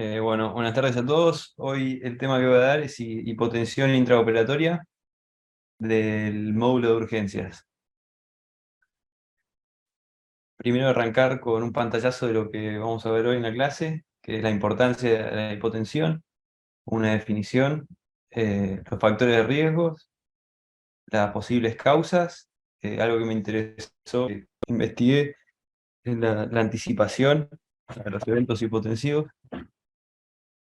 Bueno, buenas tardes a todos. Hoy el tema que voy a dar es hipotensión intraoperatoria del módulo de urgencias. Primero arrancar con un pantallazo de lo que vamos a ver hoy en la clase, que es la importancia de la hipotensión, una definición, los factores de riesgos, las posibles causas, algo que me interesó, que investigué, es la anticipación a los eventos hipotensivos,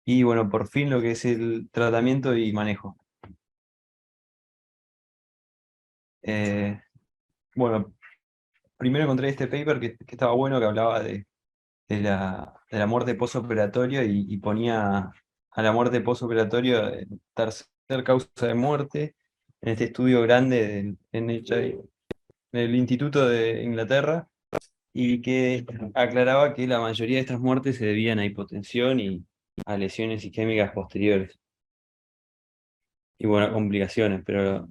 y bueno, por fin lo que es el tratamiento y manejo. Eh, bueno, primero encontré este paper que estaba bueno, que hablaba de la muerte postoperatoria y ponía a la muerte postoperatoria en tercer causa de muerte en este estudio grande del NHI, del Instituto de Inglaterra, y que aclaraba que la mayoría de estas muertes se debían a hipotensión y a lesiones isquémicas posteriores. Y bueno, complicaciones, pero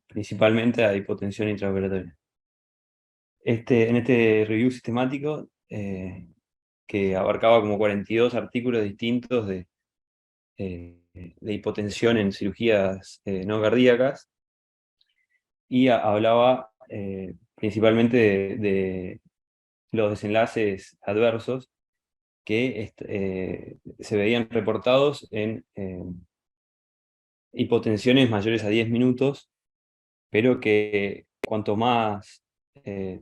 principalmente a hipotensión intraoperatoria. En este review sistemático, que abarcaba como 42 artículos distintos de hipotensión en cirugías no cardíacas, y hablaba principalmente de los desenlaces adversos que se veían reportados en hipotensiones mayores a 10 minutos, pero que cuanto más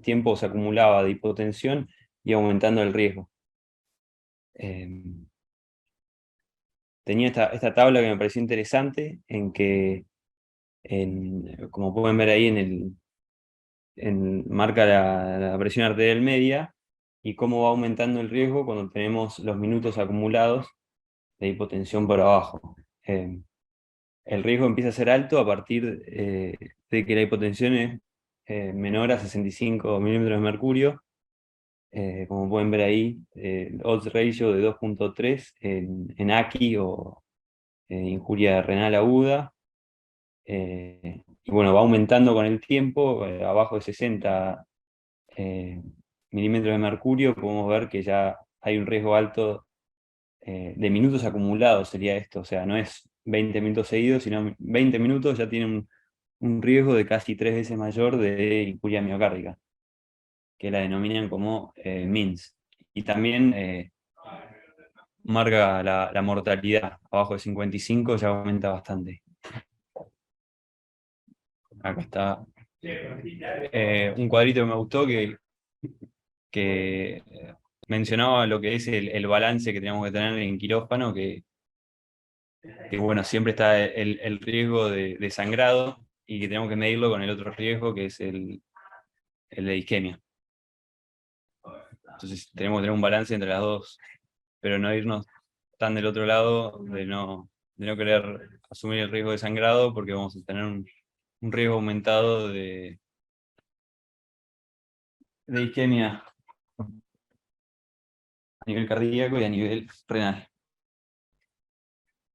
tiempo se acumulaba de hipotensión, iba aumentando el riesgo. Tenía esta tabla que me pareció interesante, en que, como pueden ver ahí, marca la presión arterial media y cómo va aumentando el riesgo cuando tenemos los minutos acumulados de hipotensión por abajo. El riesgo empieza a ser alto a partir de que la hipotensión es menor a 65 milímetros de mercurio. Como pueden ver ahí, el odds ratio de 2.3 en AKI o injuria renal aguda. Y bueno, va aumentando con el tiempo, abajo de 60 milímetros de mercurio, podemos ver que ya hay un riesgo alto de minutos acumulados, sería esto. O sea, no es 20 minutos seguidos, sino 20 minutos ya tienen un riesgo de casi 3 veces mayor de injuria miocárdica, que la denominan como MINS. Y también marca la mortalidad, abajo de 55 ya aumenta bastante. Acá está un cuadrito que me gustó que mencionaba lo que es el balance que tenemos que tener en quirófano, que bueno, siempre está el riesgo de sangrado, y que tenemos que medirlo con el otro riesgo, que es el de isquemia. Entonces tenemos que tener un balance entre las dos, pero no irnos tan del otro lado, de no querer asumir el riesgo de sangrado, porque vamos a tener un riesgo aumentado de isquemia a nivel cardíaco y a nivel renal.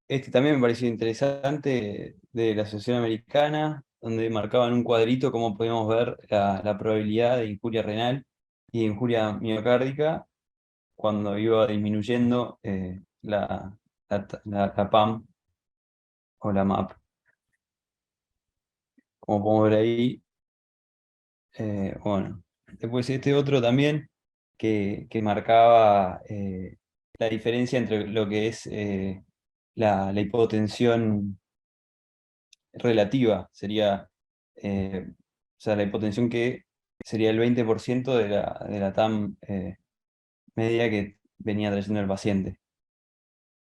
Este también me pareció interesante, de la Asociación Americana, donde marcaban un cuadrito cómo podíamos ver la probabilidad de injuria renal y de injuria miocárdica cuando iba disminuyendo la PAM o la MAP. Como podemos ver ahí, bueno. Después este otro también que marcaba la diferencia entre lo que es la hipotensión relativa. Sería, o sea, la hipotensión que sería el 20% de la TAM media que venía trayendo el paciente.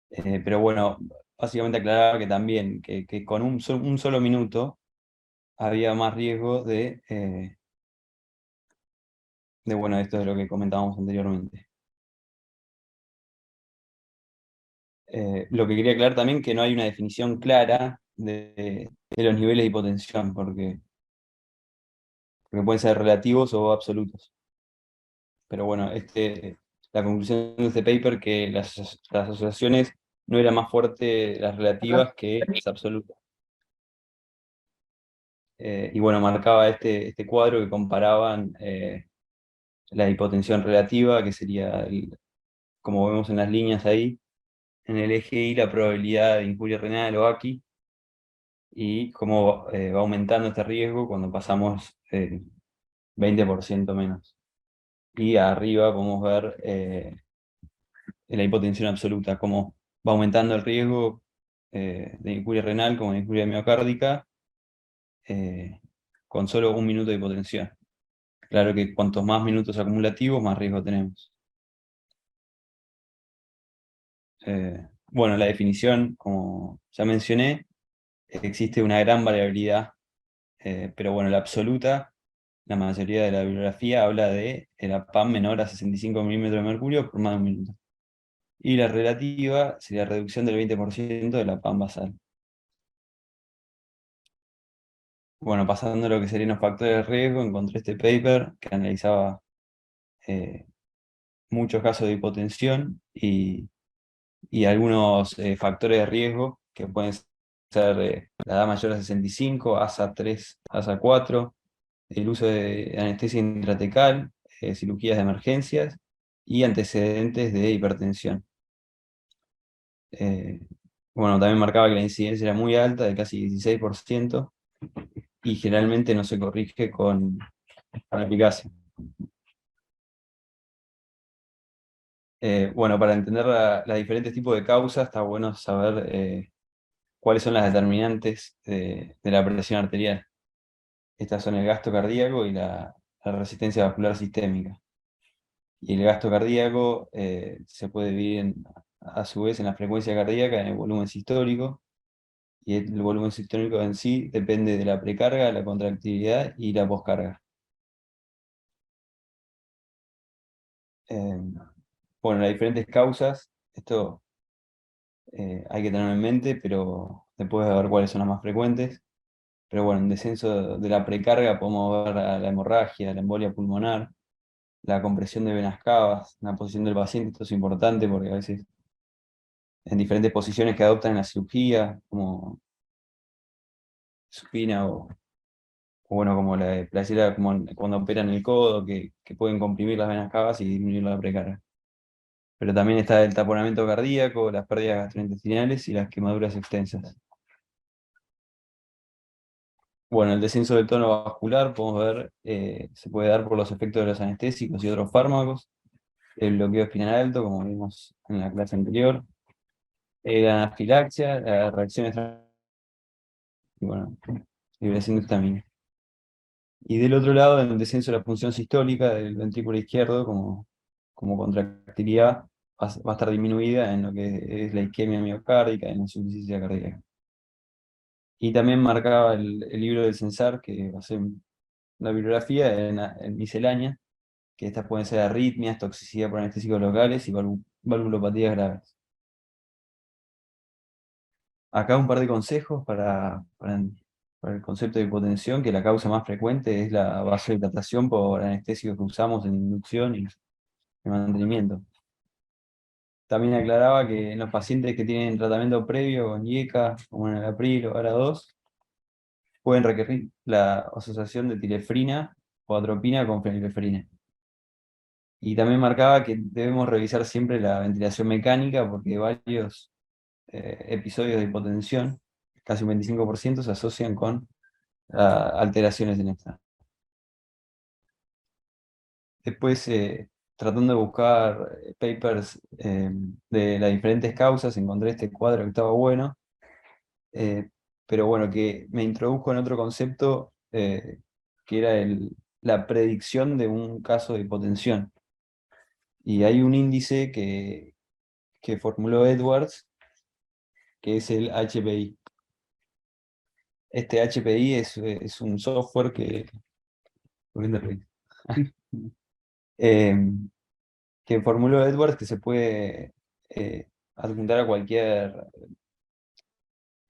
Pero bueno, básicamente aclaraba que también que con un solo minuto había más riesgo bueno, esto es lo que comentábamos anteriormente. Lo que quería aclarar también, que no hay una definición clara de los niveles de hipotensión, porque pueden ser relativos o absolutos. Pero bueno, la conclusión de este paper, que las asociaciones no eran más fuertes las relativas que las absolutas. Y bueno, marcaba este cuadro que comparaban la hipotensión relativa, que sería como vemos en las líneas ahí, en el eje Y la probabilidad de injuria renal o AQI, y cómo va aumentando este riesgo cuando pasamos 20% menos. Y arriba podemos ver la hipotensión absoluta, cómo va aumentando el riesgo de injuria renal como de injuria miocárdica eh, con solo 1 minuto de hipotensión. Claro que cuantos más minutos acumulativos, más riesgo tenemos. Bueno, la definición, como ya mencioné, existe una gran variabilidad, pero bueno, la absoluta, la mayoría de la bibliografía habla de la PAM menor a 65 milímetros de mercurio por más de 1 minuto. Y la relativa sería reducción del 20% de la PAM basal. Bueno, pasando a lo que serían los factores de riesgo, encontré este paper que analizaba eh, muchos casos de hipotensión y algunos factores de riesgo que pueden ser la edad mayor a 65, ASA 3, ASA 4, el uso de anestesia intratecal, cirugías de emergencias y antecedentes de hipertensión. Eh, bueno, también marcaba que la incidencia era muy alta, de casi 16%, y generalmente no se corrige con eficacia. Bueno, para entender los diferentes tipos de causas, está bueno saber cuáles son las determinantes de la presión arterial. Estas son el gasto cardíaco y la resistencia vascular sistémica. Y el gasto cardíaco se puede dividir a su vez en la frecuencia cardíaca, en el volumen sistólico, y el volumen sistólico en sí depende de la precarga, la contractilidad y la poscarga. Eh, bueno, las diferentes causas, esto hay que tenerlo en mente, pero después de ver cuáles son las más frecuentes. Pero bueno, en descenso de la precarga podemos ver la hemorragia, la embolia pulmonar, la compresión de venas cavas, la posición del paciente. Esto es importante porque a veces en diferentes posiciones que adoptan en la cirugía, como supina o bueno, como la de placera, como cuando operan el codo, que pueden comprimir las venas cavas y disminuir la precarga. Pero también está el taponamiento cardíaco, las pérdidas gastrointestinales y las quemaduras extensas. Bueno, el descenso del tono vascular, podemos ver, se puede dar por los efectos de los anestésicos y otros fármacos, el bloqueo espinal alto, como vimos en la clase anterior, la anafilaxia, la reacción y bueno, liberación de histamina. Y del otro lado, en el descenso de la función sistólica del ventrículo izquierdo, como contractilidad, va a estar disminuida en lo que es la isquemia miocárdica, en la insuficiencia cardíaca. Y también marcaba el libro del Censar, que va a ser una bibliografía en miscelánea, que estas pueden ser arritmias, toxicidad por anestésicos locales y valvulopatías graves. Acá un par de consejos para el concepto de hipotensión, que la causa más frecuente es la vasodilatación por anestésicos que usamos en inducción y en mantenimiento. También aclaraba que en los pacientes que tienen tratamiento previo con IECA, como en el APRIL o ARA2, pueden requerir la asociación de tilefrina o atropina con fenilefrina. Y también marcaba que debemos revisar siempre la ventilación mecánica porque varios episodios de hipotensión, casi un 25%, se asocian con alteraciones en esta. Después, tratando de buscar papers de las diferentes causas, encontré este cuadro que estaba bueno, eh, pero bueno, que me introdujo en otro concepto que era la predicción de un caso de hipotensión. Y hay un índice que formuló Edwards, que es el HPI. Este HPI es un software ¿por qué te reís? Em, que formuló Edwards, que se puede adjuntar a cualquier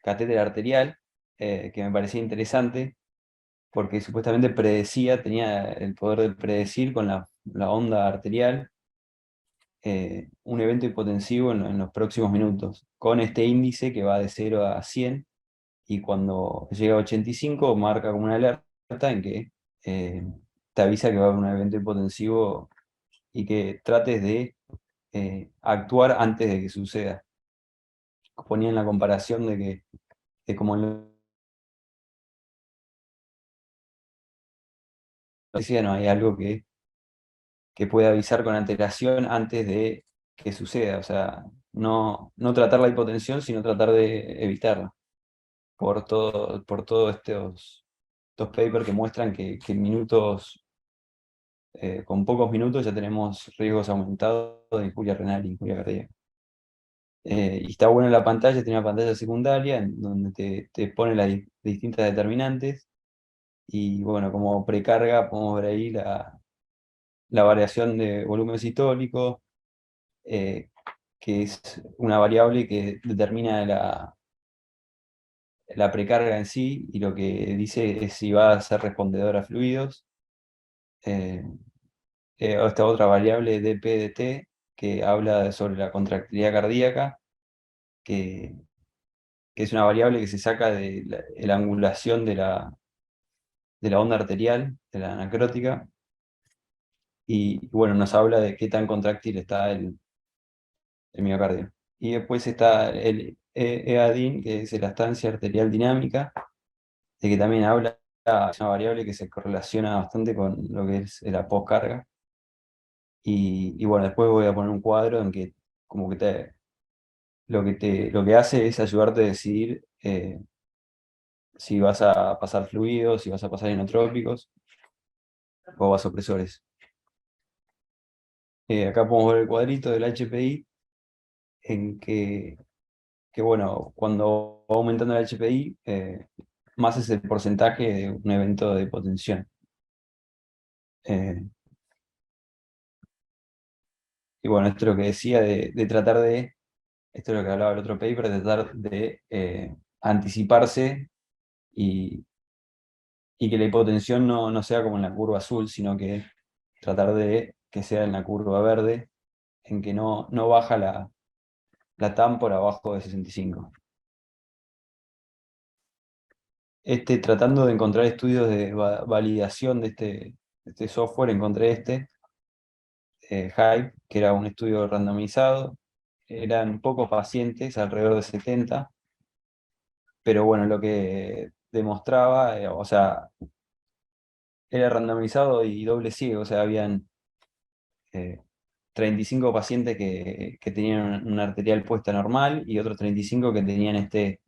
catéter arterial, que me parecía interesante, porque supuestamente tenía el poder de predecir con la onda arterial un evento hipotensivo en los próximos minutos, con este índice que va de 0 a 100, y cuando llega a 85 marca como una alerta en que te avisa que va a haber un evento hipotensivo y que trates de actuar antes de que suceda. Ponían la comparación de como en la noticia no hay algo que pueda avisar con antelación antes de que suceda. O sea, no tratar la hipotensión, sino tratar de evitarla. Por todo estos papers que muestran que con pocos minutos ya tenemos riesgos aumentados de injuria renal y injuria cardíaca. Y está bueno la pantalla, tiene una pantalla secundaria en donde te pone las distintas determinantes. Y bueno, como precarga podemos ver ahí la variación de volumen sistólico, eh, que es una variable que determina la precarga en sí, y lo que dice es si va a ser respondedor a fluidos. Eh, Esta otra variable dPdt, que habla sobre la contractilidad cardíaca, que, que es una variable que se saca de la angulación de la onda arterial, de la anacrótica, y bueno, nos habla de qué tan contráctil está el miocardio. Y después está el EADIN, que es la estancia arterial dinámica, de que también habla, es una variable que se correlaciona bastante con lo que es la postcarga. Y bueno, después voy a poner un cuadro en que como que lo que hace es ayudarte a decidir si vas a pasar fluidos, si vas a pasar inotrópicos o vasopresores. Acá podemos ver el cuadrito del HPI en que bueno, cuando va aumentando el HPI, más es el porcentaje de un evento de hipotensión. Eh, y bueno, esto es lo que decía de tratar esto es lo que hablaba el otro paper, de tratar de anticiparse y, y que la hipotensión no sea como en la curva azul, sino que tratar de que sea en la curva verde, en que no baja la TAM por abajo de 65. Tratando de encontrar estudios de validación de este software, encontré Hype, que era un estudio randomizado. Eran pocos pacientes, alrededor de 70, pero bueno, lo que demostraba, o sea, era randomizado y doble ciego, o sea, habían eh, 35 pacientes que tenían una arterial puesta normal y otros 35 que tenían este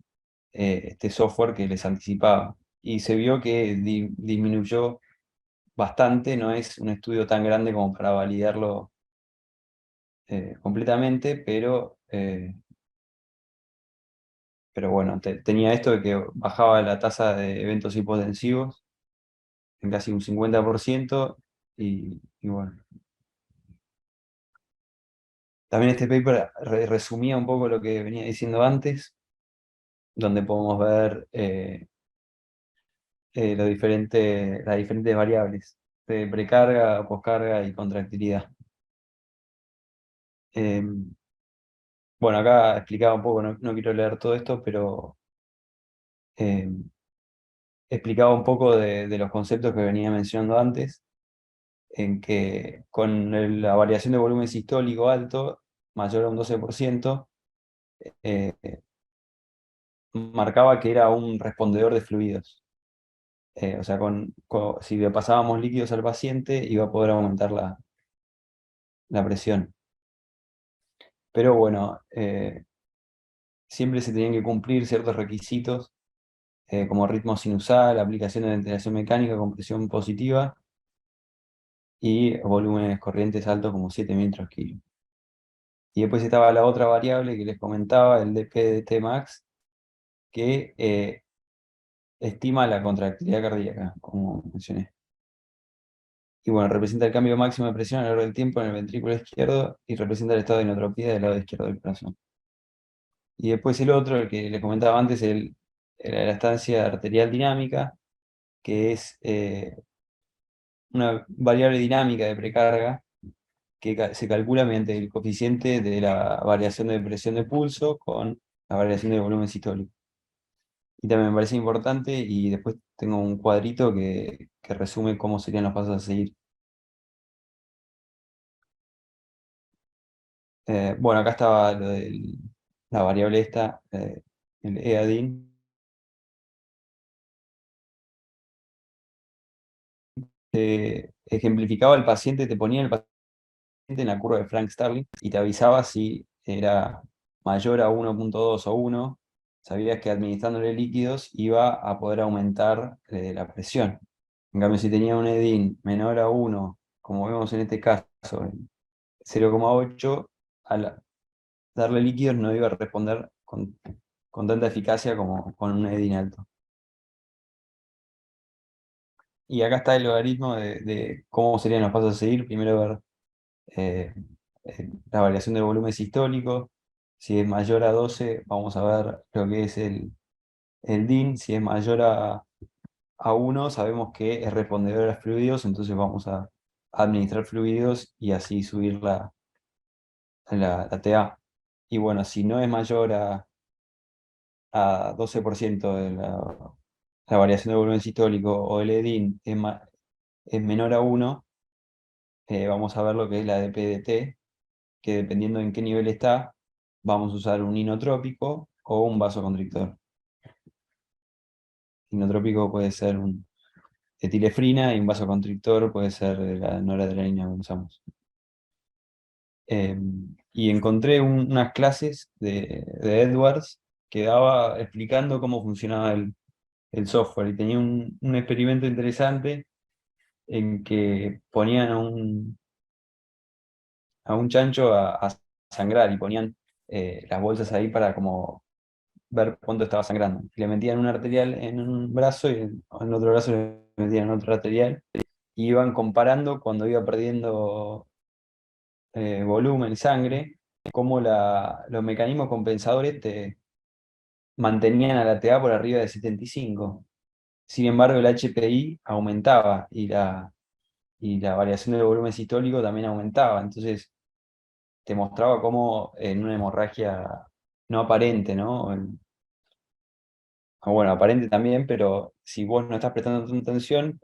software que les anticipaba. Y se vio que disminuyó bastante, no es un estudio tan grande como para validarlo completamente, pero bueno, tenía esto de que bajaba la tasa de eventos hipotensivos en casi un 50%, y bueno. También este paper resumía un poco lo que venía diciendo antes, donde podemos ver las diferentes variables de precarga, poscarga y contractilidad. Eh, bueno, acá explicaba un poco, no quiero leer todo esto, pero eh, explicaba un poco de los conceptos que venía mencionando antes, en que con la variación de volumen sistólico alto, mayor a un 12%, eh, marcaba que era un respondedor de fluidos. O sea, si le pasábamos líquidos al paciente, iba a poder aumentar la presión. Pero bueno, siempre se tenían que cumplir ciertos requisitos, como ritmo sinusal, aplicación de ventilación mecánica con presión positiva y volúmenes corrientes altos como 7 mililitros kilo. Y después estaba la otra variable que les comentaba, el dPdt max, que estima la contractilidad cardíaca, como mencioné. Y bueno, representa el cambio máximo de presión a lo largo del tiempo en el ventrículo izquierdo y representa el estado de inotropía del lado izquierdo del corazón. Y después el otro, el que les comentaba antes, era la estancia arterial dinámica, que es una variable dinámica de precarga que se calcula mediante el coeficiente de la variación de presión de pulso con la variación de volumen sistólico. Y también me parece importante, y después tengo un cuadrito que resume cómo serían los pasos a seguir. Bueno, acá estaba la variable esta, el EADIN, ejemplificaba al paciente, te ponía el paciente en la curva de Frank Starling y te avisaba si era mayor a 1,2 o 1, sabías que administrándole líquidos iba a poder aumentar la presión. En cambio, si tenía un EDIN menor a 1, como vemos en este caso, en 0,8, al darle líquidos no iba a responder con tanta eficacia como con un EDIN alto. Y acá está el logaritmo de cómo serían los pasos a seguir. Primero ver eh, la variación del volumen sistólico. Si es mayor a 12, vamos a ver lo que es el DIN. Si es mayor a 1, sabemos que es respondedor a fluidos, entonces vamos a administrar fluidos y así subir la TA. Y bueno, si no es mayor a 12% de la variación del volumen sistólico o el EDIN es menor a 1, vamos a ver lo que es la DPDT, que dependiendo en qué nivel está, vamos a usar un inotrópico o un vasoconstrictor. Inotrópico puede ser un etilefrina y un vasoconstrictor puede ser la noradrenalina que usamos. Y encontré unas clases de Edwards que daba explicando cómo funcionaba el software y tenía un experimento interesante en que ponían a un chancho a sangrar y ponían las bolsas ahí para como ver cuánto estaba sangrando. Le metían un arterial en un brazo y en otro brazo le metían otro arterial. Y iban comparando cuando iba perdiendo volumen, sangre, cómo los mecanismos compensadores te mantenían a la TA por arriba de 75. Sin embargo, el HPI aumentaba y la variación del volumen sistólico también aumentaba. Entonces, te mostraba cómo en una hemorragia no aparente, ¿no? Bueno, aparente también, pero si vos no estás prestando tanta atención,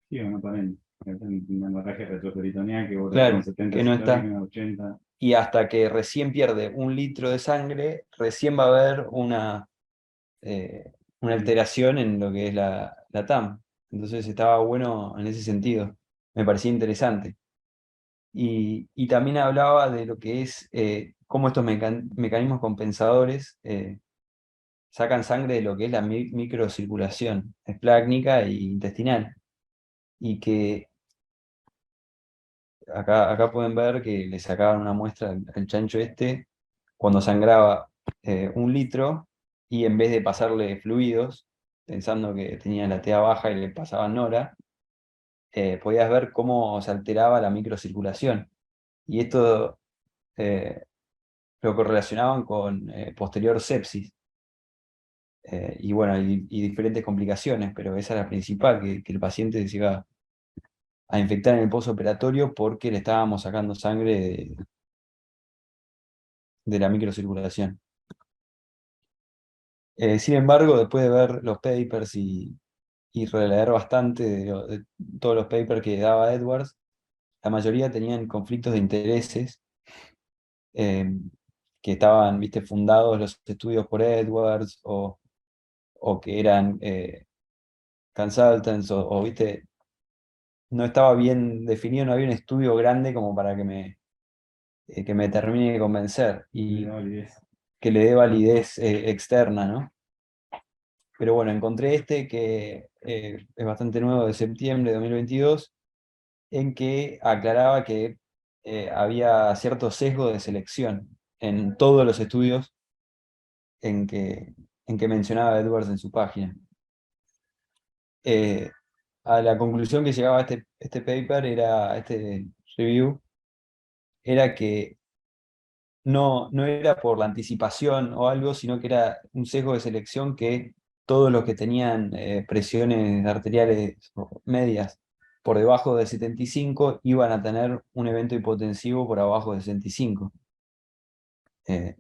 Sí, una también. Una hemorragia retroperitoneal que vos la claro, tenés 70 que no está. sistólica, 80. Y hasta que recién pierde 1 litro de sangre, recién va a haber una alteración en lo que es la TAM. Entonces estaba bueno en ese sentido. Me parecía interesante. Y también hablaba de lo que es cómo estos mecanismos compensadores sacan sangre de lo que es la microcirculación esplácnica e intestinal. Y que acá pueden ver que le sacaban una muestra al chancho este cuando sangraba 1 litro y en vez de pasarle fluidos, pensando que tenía la TA baja y le pasaban nora, podías ver cómo se alteraba la microcirculación. Y esto eh, lo correlacionaban con posterior sepsis. Y bueno, y diferentes complicaciones, pero esa es la principal, que el paciente se iba a infectar en el postoperatorio porque le estábamos sacando sangre de la microcirculación. Sin embargo, después de ver los papers y releer bastante de todos los papers que daba Edwards, la mayoría tenían conflictos de intereses eh, que estaban, viste, fundados los estudios por Edwards o que eran consultants viste, no estaba bien definido, no había un estudio grande como para que me termine de convencer De y validez. que le dé validez externa, ¿no? Pero bueno, encontré este que es bastante nuevo, de septiembre de 2022, en que aclaraba que había cierto sesgo de selección en todos los estudios en que mencionaba Edwards en su página. Eh, a la conclusión que llegaba este paper, este review, era que no era por la anticipación o algo, sino que era un sesgo de selección que todos los que tenían presiones arteriales medias por debajo de 75 iban a tener un evento hipotensivo por abajo de 65. Eh,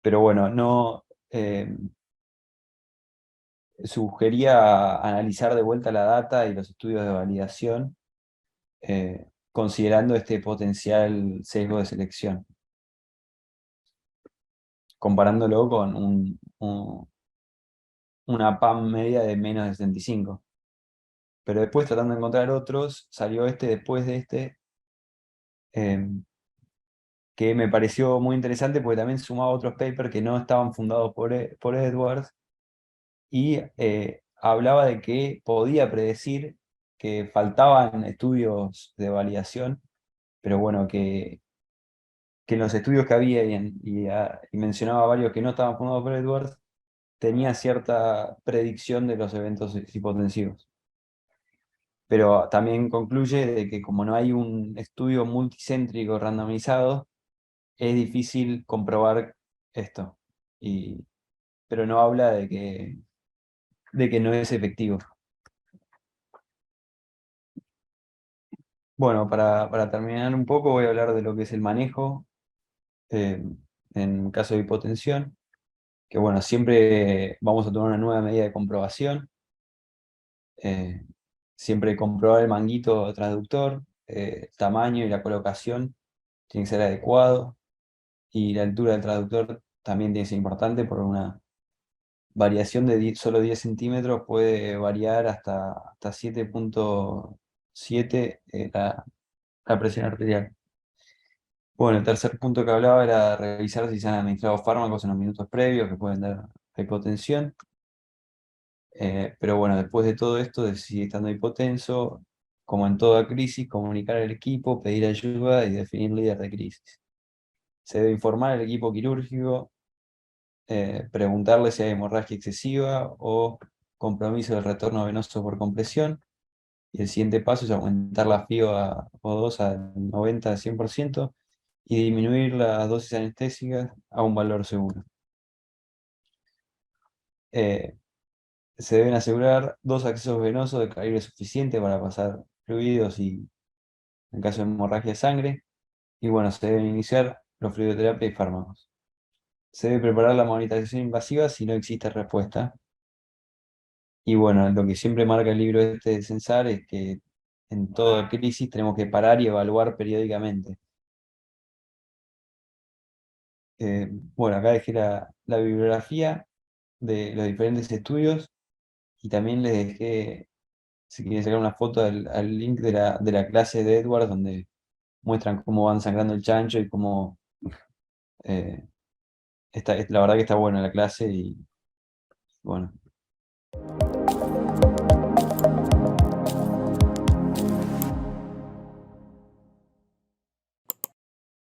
pero bueno, no sugería analizar de vuelta la data y los estudios de validación considerando este potencial sesgo de selección, comparándolo con una PAM media de menos de 75. Pero después, tratando de encontrar otros, salió este después de este, eh, que me pareció muy interesante porque también sumaba otros papers que no estaban fundados por Edwards, y hablaba de que podía predecir que faltaban estudios de validación, pero bueno, que en los estudios que había y mencionaba varios que no estaban fundados por Edwards, tenía cierta predicción de los eventos hipotensivos. Pero también concluye de que como no hay un estudio multicéntrico randomizado, es difícil comprobar esto. Pero no habla de que no es efectivo. Bueno, para terminar un poco, voy a hablar de lo que es el manejo eh, en caso de hipotensión, que bueno, siempre vamos a tomar una nueva medida de comprobación, eh, siempre comprobar el manguito transductor, tamaño y la colocación tiene que ser adecuado, y la altura del transductor también tiene que ser importante, por una variación de solo 10 centímetros puede variar hasta 7,7 la presión arterial. Bueno, el tercer punto que hablaba era revisar si se han administrado fármacos en los minutos previos que pueden dar hipotensión. Pero bueno, después de todo esto, de si estando hipotenso, como en toda crisis, comunicar al equipo, pedir ayuda y definir líder de crisis. Se debe informar al equipo quirúrgico, preguntarle si hay hemorragia excesiva o compromiso del retorno venoso por compresión. Y el siguiente paso es aumentar la FIO o 2 al 90 a 100% y disminuir las dosis anestésicas a un valor seguro. Eh, Se deben asegurar 2 accesos venosos de calibre suficiente para pasar fluidos y en caso de hemorragia de sangre. Y bueno, se deben iniciar los fluidoterapia y fármacos. Se debe preparar la monitorización invasiva si no existe respuesta. Y bueno, lo que siempre marca el libro este de Censar es que en toda crisis tenemos que parar y evaluar periódicamente. Bueno, acá dejé la bibliografía de los diferentes estudios y también les dejé, si quieren sacar una foto, al link de la clase de Edwards donde muestran cómo van sangrando el chancho y cómo la verdad que está buena la clase y bueno,